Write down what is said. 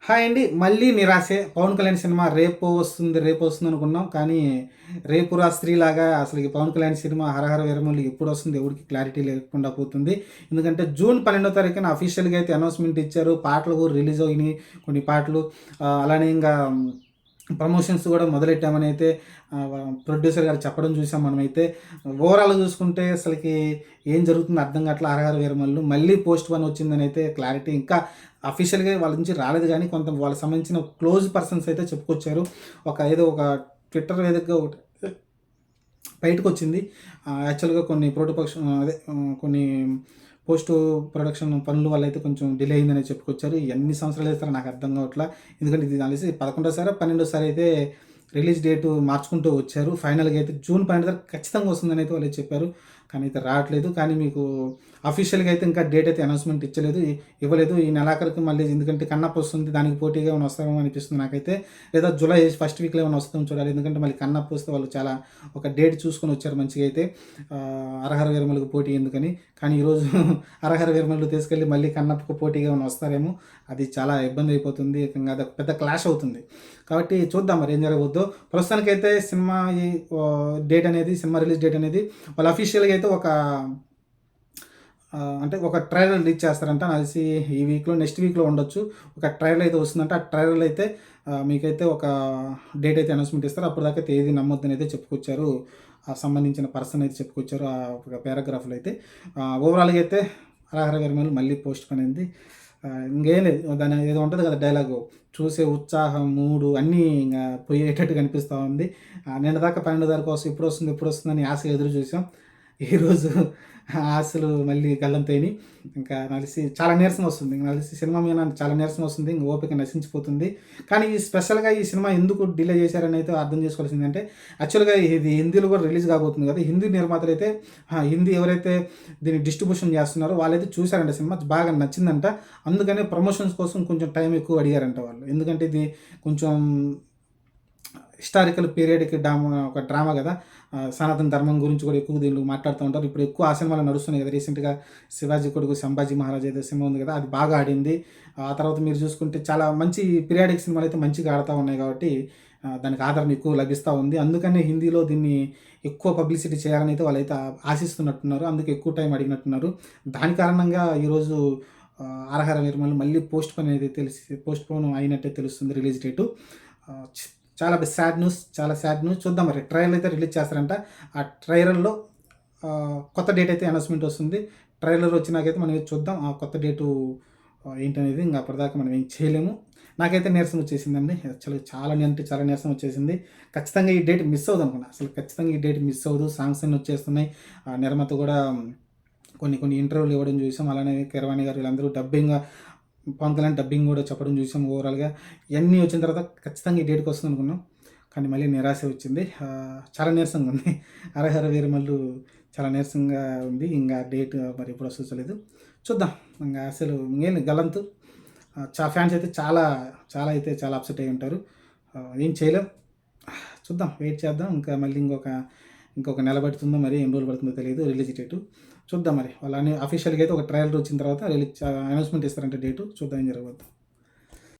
Hi అండి. మళ్ళీ నిరాశే. 'Pawan Kalyan' cinema రేపు వస్తుంది అనుకున్నాం. కానీ రేపు రాత్రిలాగా అసలకి 'పవన్ కళ్యాణ్' సినిమా 'హరహర వీరమల్లు' ఎప్పుడొస్తుంది ఎవరికీ క్లారిటీ లేకుండా పోతుంది. ఎందుకంటే జూన్ 12వ తారీఖున అఫీషియల్‌గా అయితే అనౌన్స్‌మెంట్ ఇచ్చారు. పాటలు కూడా రిలీజ్ అయినాయి కొన్ని పాటలు. అలానే ఇంగా ప్రమోషన్స్ కూడా మొదలెట్టామని అయితే ప్రొడ్యూసర్ గారు చెప్పడం చూసాం మనమైతే. ఓవరాల్‌గా చూసుకుంటే అసలకి ఏం జరుగుతుందో అర్థం కావట్లే 'హరహర వీరమల్లు' మళ్ళీ పోస్ట్‌పోన్ వచ్చిందని అయితే క్లారిటీ ఇంకా అఫీషియల్‌గా వాళ్ళ నుంచి రాలేదు గానీ, కొంత వాళ్ళకి సంబంధించిన క్లోజ్ పర్సన్స్ అయితే చెప్పుకొచ్చారు. ఒక ట్విట్టర్ వేదికగా ఒకటి బయటకొచ్చింది. యాక్చువల్‌గా కొన్ని కొన్ని పోస్ట్ ప్రొడక్షన్ పనుల వల్ల అయితే కొంచెం డిలే అయిందని చెప్పుకొచ్చారు. ఎన్ని సంవత్సరాలు చేస్తారో నాకు అర్థం కావట్లా. ఎందుకంటే ఇది నాకు తెలిసి 11 12 అయితే రిలీజ్ డేట్ మార్చుకుంటూ వచ్చారు. ఫైనల్‌గా అయితే జూన్ 12 ఖచ్చితంగా వస్తుందని అయితే వాళ్ళు చెప్పారు. కానీ అయితే రావట్లేదు. కానీ మీకు అఫీషియల్‌గా అయితే ఇంకా డేట్ అయితే అనౌన్స్‌మెంట్ ఇవ్వలేదు. ఈ నెలాఖరికి మళ్ళీ ఎందుకంటే కన్నప్ప వస్తుంది. దానికి పోటీగా ఏమైనా వస్తారేమో అనిపిస్తుంది నాకైతే. లేదా జూలై ఫస్ట్ వీక్‌లో ఏమైనా వస్తుందో చూడాలి. ఎందుకంటే మళ్ళీ కన్నప్ప వస్తే వాళ్ళు చాలా ఒక డేట్ చూసుకొని వచ్చారు మంచిగా అయితే. 'హరహర వీరమల్లు'కి పోటీ ఎందుకని. కానీ ఈరోజు 'హరహర వీరమల్లు' తీసుకెళ్ళి మళ్ళీ కన్నప్పకు పోటీగా ఏమైనా వస్తారేమో. అది చాలా ఇబ్బంది అయిపోతుంది. ఇంక అదొక పెద్ద క్లాష్ అవుతుంది. కాబట్టి చూద్దాం మరి ఏం జరగబోద్దో. ప్రస్తుతానికైతే సినిమా రిలీజ్ డేట్ అనేది వాళ్ళు అఫీషియల్‌గా అయితే అంటే ఒక ట్రైలర్ రిలీజ్ చేస్తారంట. నాకు తెలిసి ఈ వీక్‌లో నెక్స్ట్ వీక్‌లో ఉండొచ్చు. ఒక ట్రైలర్ అయితే వస్తుందంట. ఆ ట్రైలర్‌లో అయితే మీకైతే ఒక డేట్ అయితే అనౌన్స్‌మెంట్ ఇస్తారు. అప్పటిదాకా తేదీ నమ్మొద్దని అయితే చెప్పుకొచ్చారు. ఆ సంబంధించిన పర్సన్ అయితే చెప్పుకొచ్చారు. ఆ ఒక పారాగ్రాఫ్‌లో అయితే. ఓవరాల్‌గా అయితే 'హరహర వీరమల్లు' మళ్ళీ పోస్ట్‌పోన్ అయింది. ఇంకేం లేదు. దాని ఏదో ఉంటది కదా డైలాగు. చూసే ఉత్సాహం, మూడు అన్నీ ఇంగా పోయేటట్టు కనిపిస్తా ఉంది. నిన్నదాకా 12 తారీఖు కోసం ఎప్పుడొస్తుందని ఆశగా ఎదురు చూసాం. ఈరోజు ఆశలు మళ్ళీ గల్లంతయినియి. ఇంకా నాకు తెలిసి చాలా నీరసం వస్తుంది. నాకు తెలిసి సినిమా మీద చాలా నీరసం వస్తుంది. ఇంక ఓపిక నశించిపోతుంది. కానీ ఈ స్పెషల్‌గా ఈ సినిమా ఎందుకు డిలే చేశారని అయితే అర్థం చేసుకోవాల్సిందేంటంటే, యాక్చువల్‌గా ఇది హిందీలో కూడా రిలీజ్ కాబోతుంది కదా! హిందీ నిర్మాతలైతే హిందీ ఎవరైతే దీన్ని డిస్ట్రిబ్యూషన్ చేస్తున్నారో వాళ్ళైతే చూసారంట సినిమా. బాగా నచ్చిందంట. అందుకనే ప్రమోషన్స్ కోసం కొంచెం టైం ఎక్కువ అడిగారంట వాళ్ళు. ఎందుకంటే ఇది కొంచెం హిస్టారికల్ పీరియడ్‌కి ఒక డ్రామా కదా! సనాతన ధర్మం గురించి కూడా ఎక్కువ దీంట్లో మాట్లాడుతూ ఉంటారు. ఇప్పుడు ఎక్కువ ఆ సినిమాలు నడుస్తున్నాయి కదా! రీసెంట్‌గా 'శివాజీ కొడుకు సంభాజీ మహారాజ్' ఏదో సినిమా ఉంది కదా! అది బాగా ఆడింది. ఆ తర్వాత మీరు చూసుకుంటే చాలా మంచి పీరియాడిక్ సినిమాలైతే మంచిగా ఆడతా ఉన్నాయి కాబట్టి దానికి ఆదరణ ఎక్కువ లభిస్తూ ఉంది. అందుకనే హిందీలో దీన్ని ఎక్కువ పబ్లిసిటీ చేయాలని అయితే వాళ్ళైతే ఆశిస్తున్నట్టున్నారు. అందుకే ఎక్కువ టైం అడిగినట్టున్నారు. దాని కారణంగా ఈరోజు 'హరహర వీరమల్లు' మళ్ళీ పోస్ట్‌పోన్ అయినట్టే తెలుస్తుంది రిలీజ్ డేటు. ఆహ్, చాలా సాడ్ న్యూస్. చూద్దాం మరి ట్రైలర్ అయితే రిలీజ్ చేస్తారంట. ఆ ట్రైలర్‌లో కొత్త డేట్ అయితే అనౌన్స్‌మెంట్ వస్తుంది. ట్రైలర్ వచ్చినాకైతే మనం చూద్దాం. ఆ కొత్త డేటు ఏంటనేది ఇంక అప్పటిదాకా మనం ఏం చేయలేము. నాకైతే నీరసం వచ్చేసిందండి. యాక్చువల్‌గా చాలా అంటే చాలా నీరసం వచ్చేసింది. ఖచ్చితంగా ఈ డేట్ మిస్ అవ్వదనుకున్నా. అసలు ఖచ్చితంగా ఈ డేట్ మిస్ అవ్వదు. సాంగ్స్ అన్నీ వచ్చేస్తున్నాయి. నిర్మాత కూడా కొన్ని ఇంటర్వ్యూలు ఇవ్వడం చూసాం. అలానే కీరవాణి గారు వీళ్ళందరూ పవన్ కళ్యాణ్ డబ్బింగ్ కూడా చెప్పడం చూసాం ఓవరాల్‌గా. ఇయన్నీ వచ్చిన తర్వాత ఖచ్చితంగా ఈ డేట్‌కి వస్తుందనుకున్నాం. కానీ మళ్ళీ నిరాశ వచ్చింది. చాలా నీరసంగా ఉంది. 'హరహర వీరమల్లు' చాలా నీరసంగా ఉంది. ఇంగా డేట్ మరి ఎప్పుడొస్తదో తెలీదు. చూద్దాం. ఇంగ అసలు ఇంగేం గల్లంతు. ఫ్యాన్స్ అయితే చాలా అప్సెట్ అయ్యి ఉంటారు. ఏం చేయలేం. చూద్దాం. వెయిట్ చేద్దాం. ఇంకా మళ్ళీ ఇంకొక నెల పడుతుందో మరి ఎన్ని రోజులు పడుతుందో తెలీదు రిలీజ్ డేటు. చూద్దాం మరి. వాళ్ళని అఫీషియల్‌గా అయితే ఒక ట్రైలర్ వచ్చిన తర్వాత అనౌన్స్‌మెంట్ ఇస్తారంట డేటు. చూద్దాం ఏం జరగబోద్దో.